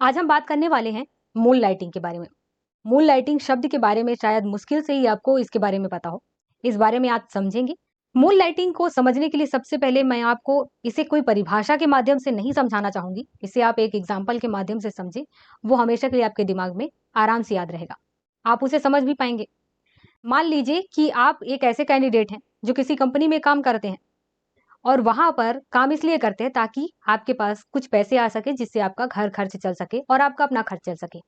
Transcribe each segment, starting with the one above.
आज हम बात करने वाले हैं मून लाइटिंग के बारे में। मून लाइटिंग शब्द के बारे में शायद मुश्किल से ही आपको इसके बारे में पता हो। इस बारे में आज समझेंगे। मून लाइटिंग को समझने के लिए सबसे पहले मैं आपको इसे कोई परिभाषा के माध्यम से नहीं समझाना चाहूंगी। इसे आप एक एग्जाम्पल के माध्यम से समझें, वो हमेशा के लिए आपके दिमाग में आराम से याद रहेगा, आप उसे समझ भी पाएंगे। मान लीजिए कि आप एक ऐसे कैंडिडेट हैं जो किसी कंपनी में काम करते हैं और वहां पर काम इसलिए करते हैं ताकि आपके पास कुछ पैसे आ सके, जिससे आपका घर खर्च चल सके और आपका अपना खर्च चल सके।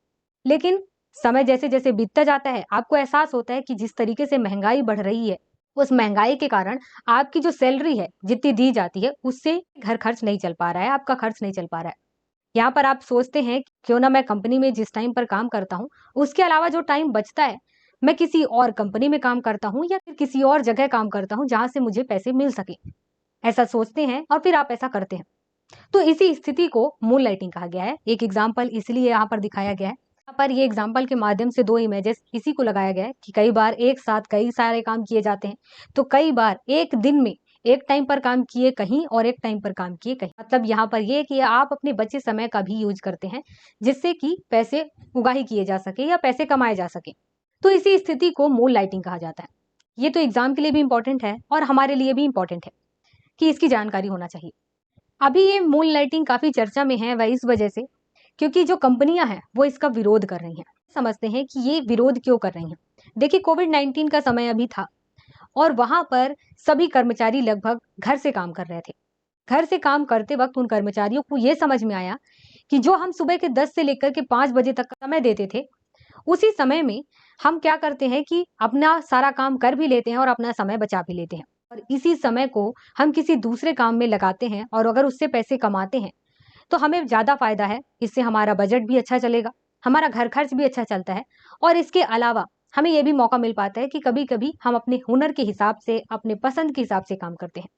लेकिन समय जैसे जैसे बीतता जाता है, आपको एहसास होता है कि जिस तरीके से महंगाई बढ़ रही है, उस महंगाई के कारण आपकी जो सैलरी है जितनी दी जाती है उससे घर खर्च नहीं चल पा रहा है, आपका खर्च नहीं चल पा रहा है। यहाँ पर आप सोचते हैं कि क्यों ना मैं कंपनी में जिस टाइम पर काम करता हूँ उसके अलावा जो टाइम बचता है मैं किसी और कंपनी में काम करता हूँ या फिर किसी और जगह काम करता हूँ जहां से मुझे पैसे मिल सके। ऐसा सोचते हैं और फिर आप ऐसा करते हैं। तो इसी स्थिति को मून लाइटिंग कहा गया है। एक एग्जाम्पल इसलिए यहाँ पर दिखाया गया है। यहाँ पर ये एग्जाम्पल के माध्यम से दो इमेजेस इसी को लगाया गया है कि कई बार एक साथ कई सारे काम किए जाते हैं, तो कई बार एक दिन में एक टाइम पर काम किए कहीं और एक टाइम पर काम किए कहीं। मतलब यहाँ पर ये कि आप अपने बचे समय का भी यूज करते हैं जिससे कि पैसे उगाही किए जा सके या पैसे कमाए जा सके। तो इसी स्थिति को मून लाइटिंग कहा जाता है। ये तो एग्जाम के लिए भी इंपॉर्टेंट है और हमारे लिए भी इंपॉर्टेंट है कि इसकी जानकारी होना चाहिए। अभी ये मून लाइटिंग काफी चर्चा में है, वह इस वजह से क्योंकि जो कंपनियां हैं वो इसका विरोध कर रही हैं। समझते हैं कि ये विरोध क्यों कर रही हैं। देखिए, कोविड-19 का समय अभी था और वहां पर सभी कर्मचारी लगभग घर से काम कर रहे थे। घर से काम करते वक्त उन कर्मचारियों को ये समझ में आया कि जो हम सुबह के 10 से लेकर के 5 बजे तक का समय देते थे, उसी समय में हम क्या करते हैं कि अपना सारा काम कर भी लेते हैं और अपना समय बचा भी लेते हैं और इसी समय को हम किसी दूसरे काम में लगाते हैं और अगर उससे पैसे कमाते हैं तो हमें ज्यादा फायदा है। इससे हमारा बजट भी अच्छा चलेगा, हमारा घर खर्च भी अच्छा चलता है और इसके अलावा हमें यह भी मौका मिल पाता है कि कभी कभी हम अपने हुनर के हिसाब से, अपने पसंद के हिसाब से काम करते हैं।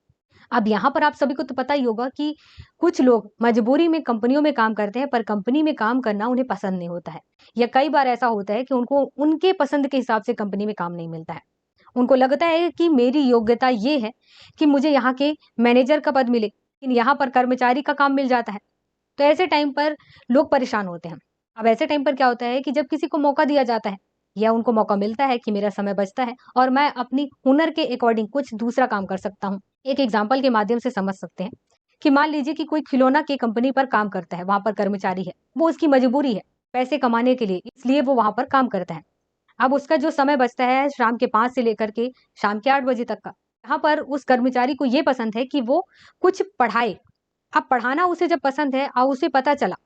अब यहाँ पर आप सभी को तो पता ही होगा कि कुछ लोग मजबूरी में कंपनियों में काम करते हैं, पर कंपनी में काम करना उन्हें पसंद नहीं होता है, या कई बार ऐसा होता है कि उनको उनके पसंद के हिसाब से कंपनी में काम नहीं मिलता है। उनको लगता है कि मेरी योग्यता ये है कि मुझे यहाँ के मैनेजर का पद मिले, लेकिन यहाँ पर कर्मचारी का काम मिल जाता है। तो ऐसे टाइम पर लोग परेशान होते हैं। अब ऐसे टाइम पर क्या होता है कि जब किसी को मौका दिया जाता है या उनको मौका मिलता है कि मेरा समय बचता है और मैं अपनी हुनर के अकॉर्डिंग कुछ दूसरा काम कर सकता हूँ। एक एग्जाम्पल के माध्यम से समझ सकते हैं कि मान लीजिए कि कोई खिलौना की कंपनी पर काम करता है, वहां पर कर्मचारी है, वो उसकी मजबूरी है पैसे कमाने के लिए, इसलिए वो वहां पर काम करता है। अब उसका जो समय बचता है शाम के 5 से लेकर के शाम के 8 बजे तक का, यहाँ पर उस कर्मचारी को ये पसंद है कि वो कुछ पढ़ाए। अब पढ़ाना उसे जब पसंद है और उसे पता चला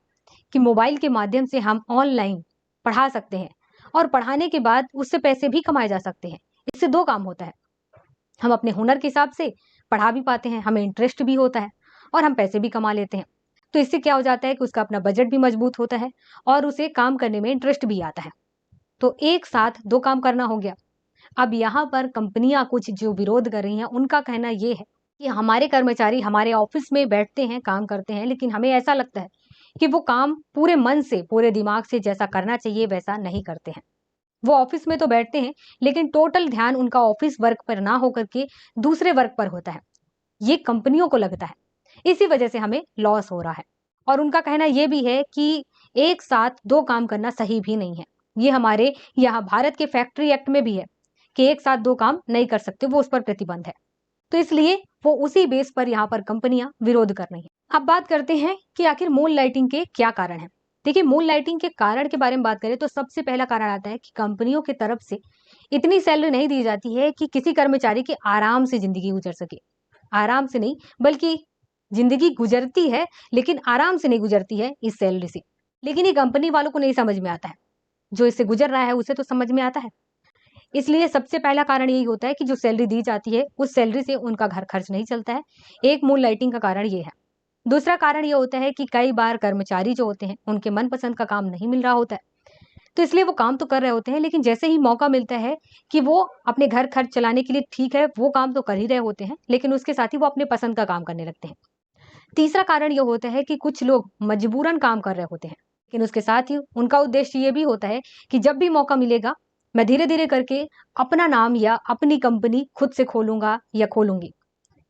कि मोबाइल के माध्यम से हम ऑनलाइन पढ़ा सकते हैं और पढ़ाने के बाद उससे पैसे भी कमाए जा सकते हैं। इससे दो काम होता है, हम अपने हुनर के हिसाब से पढ़ा भी पाते हैं, हमें इंटरेस्ट भी होता है और हम पैसे भी कमा लेते हैं। तो इससे क्या हो जाता है कि उसका अपना बजट भी मजबूत होता है और उसे काम करने में इंटरेस्ट भी आता है। तो एक साथ दो काम करना हो गया। अब यहाँ पर कंपनियां कुछ जो विरोध कर रही हैं, उनका कहना ये है कि हमारे कर्मचारी हमारे ऑफिस में बैठते हैं, काम करते हैं, लेकिन हमें ऐसा लगता है कि वो काम पूरे मन से, पूरे दिमाग से जैसा करना चाहिए वैसा नहीं करते हैं। वो ऑफिस में तो बैठते हैं लेकिन टोटल ध्यान उनका ऑफिस वर्क पर ना होकर के दूसरे वर्क पर होता है। ये कंपनियों को लगता है, इसी वजह से हमें लॉस हो रहा है। और उनका कहना यह भी है कि एक साथ दो काम करना सही भी नहीं है। ये हमारे यहाँ भारत के फैक्ट्री एक्ट में भी है कि एक साथ दो काम नहीं कर सकते, वो उस पर प्रतिबंध है। तो इसलिए वो उसी बेस पर यहाँ पर कंपनियां विरोध कर रही हैं। अब बात करते हैं कि आखिर मून लाइटिंग के क्या कारण हैं। देखिए, मून लाइटिंग के कारण के बारे में बात करें तो सबसे पहला कारण आता है कि कंपनियों की तरफ से इतनी सैलरी नहीं दी जाती है कि किसी कर्मचारी की आराम से जिंदगी गुजर सके। आराम से नहीं, बल्कि जिंदगी गुजरती है लेकिन आराम से नहीं गुजरती है इस सैलरी से। लेकिन ये कंपनी वालों को नहीं समझ में आता है, जो इससे गुजर रहा है उसे तो समझ में आता है। इसलिए सबसे पहला कारण यही होता है कि जो सैलरी दी जाती है उस सैलरी से उनका घर खर्च नहीं चलता है। एक मून लाइटिंग का कारण ये है। दूसरा कारण ये होता है कि कई बार कर्मचारी जो होते हैं उनके मनपसंद का काम नहीं मिल रहा होता है, तो इसलिए वो काम तो कर रहे होते हैं, लेकिन जैसे ही मौका मिलता है कि वो अपने घर खर्च चलाने के लिए, ठीक है वो काम तो कर ही रहे होते हैं, लेकिन उसके साथ ही वो अपने पसंद का काम करने लगते हैं। तीसरा कारण ये होता है कि कुछ लोग मजबूरन काम कर रहे होते हैं, लेकिन उसके साथ ही उनका उद्देश्य ये भी होता है कि जब भी मौका मिलेगा मैं धीरे धीरे करके अपना नाम या अपनी कंपनी खुद से खोलूंगा या खोलूंगी।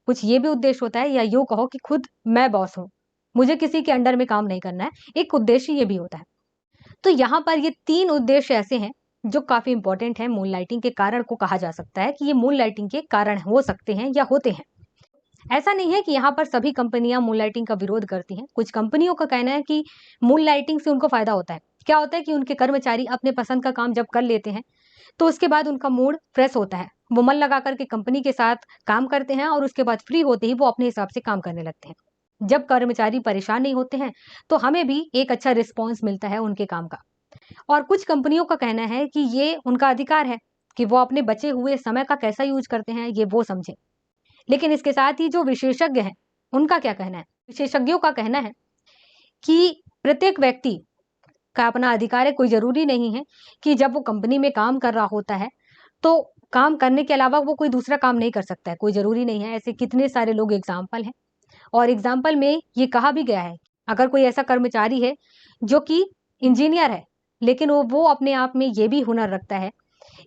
कुछ ये भी उद्देश्य होता है, या यूं कहो कि खुद मैं बॉस हूं। मुझे किसी के अंडर में काम नहीं करना है, एक उद्देश्य ये भी होता है। तो यहाँ पर ये 3 उद्देश्य ऐसे हैं जो काफ़ी इंपॉर्टेंट हैं, मून लाइटिंग के कारण को कहा जा सकता है कि ये मून लाइटिंग के कारण हो सकते हैं या होते हैं। ऐसा नहीं है कि यहाँ पर सभी कंपनियां मून लाइटिंग का विरोध करती हैं। कुछ कंपनियों का कहना है कि मून लाइटिंग से उनको फायदा होता है। क्या होता है कि उनके कर्मचारी अपने पसंद का काम जब कर लेते हैं तो उसके बाद उनका मूड फ्रेश होता है, वो मन लगा करके कंपनी के साथ काम करते हैं और उसके बाद फ्री होते ही वो अपने हिसाब से काम करने लगते हैं। जब कर्मचारी परेशान नहीं होते हैं तो हमें भी एक अच्छा रिस्पॉन्स मिलता है उनके काम का। और कुछ कंपनियों का कहना है कि ये उनका अधिकार है कि वो अपने बचे हुए समय का कैसा यूज करते हैं ये वो समझें। लेकिन इसके साथ ही जो विशेषज्ञ हैं उनका क्या कहना है? विशेषज्ञों का कहना है कि प्रत्येक व्यक्ति का अपना अधिकार है। कोई जरूरी नहीं है कि जब वो कंपनी में काम कर रहा होता है तो काम करने के अलावा वो कोई दूसरा काम नहीं कर सकता है, कोई जरूरी नहीं है। ऐसे कितने सारे लोग एग्जाम्पल हैं। और एग्जाम्पल में ये कहा भी गया है, अगर कोई ऐसा कर्मचारी है जो कि इंजीनियर है लेकिन वो अपने आप में ये भी हुनर रखता है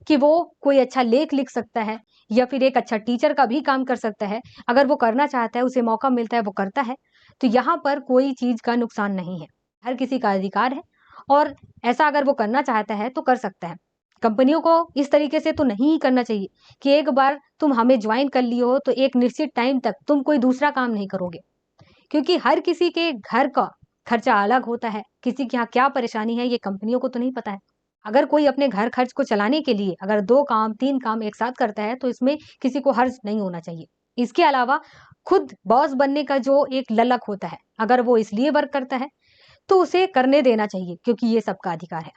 कि वो कोई अच्छा लेख लिख सकता है या फिर एक अच्छा टीचर का भी काम कर सकता है, अगर वो करना चाहता है, उसे मौका मिलता है, वो करता है, तो यहाँ पर कोई चीज का नुकसान नहीं है। हर किसी का अधिकार है और ऐसा अगर वो करना चाहता है तो कर सकता है। कंपनियों को इस तरीके से तो नहीं करना चाहिए कि एक बार तुम हमें ज्वाइन कर लिए हो तो एक निश्चित टाइम तक तुम कोई दूसरा काम नहीं करोगे, क्योंकि हर किसी के घर का खर्चा अलग होता है। किसी के यहाँ क्या परेशानी है ये कंपनियों को तो नहीं पता है। अगर कोई अपने घर खर्च को चलाने के लिए अगर 2 काम 3 काम एक साथ करता है तो इसमें किसी को हर्ज नहीं होना चाहिए। इसके अलावा खुद बॉस बनने का जो एक ललक होता है, अगर वो इसलिए वर्क करता है तो उसे करने देना चाहिए, क्योंकि ये सबका अधिकार है।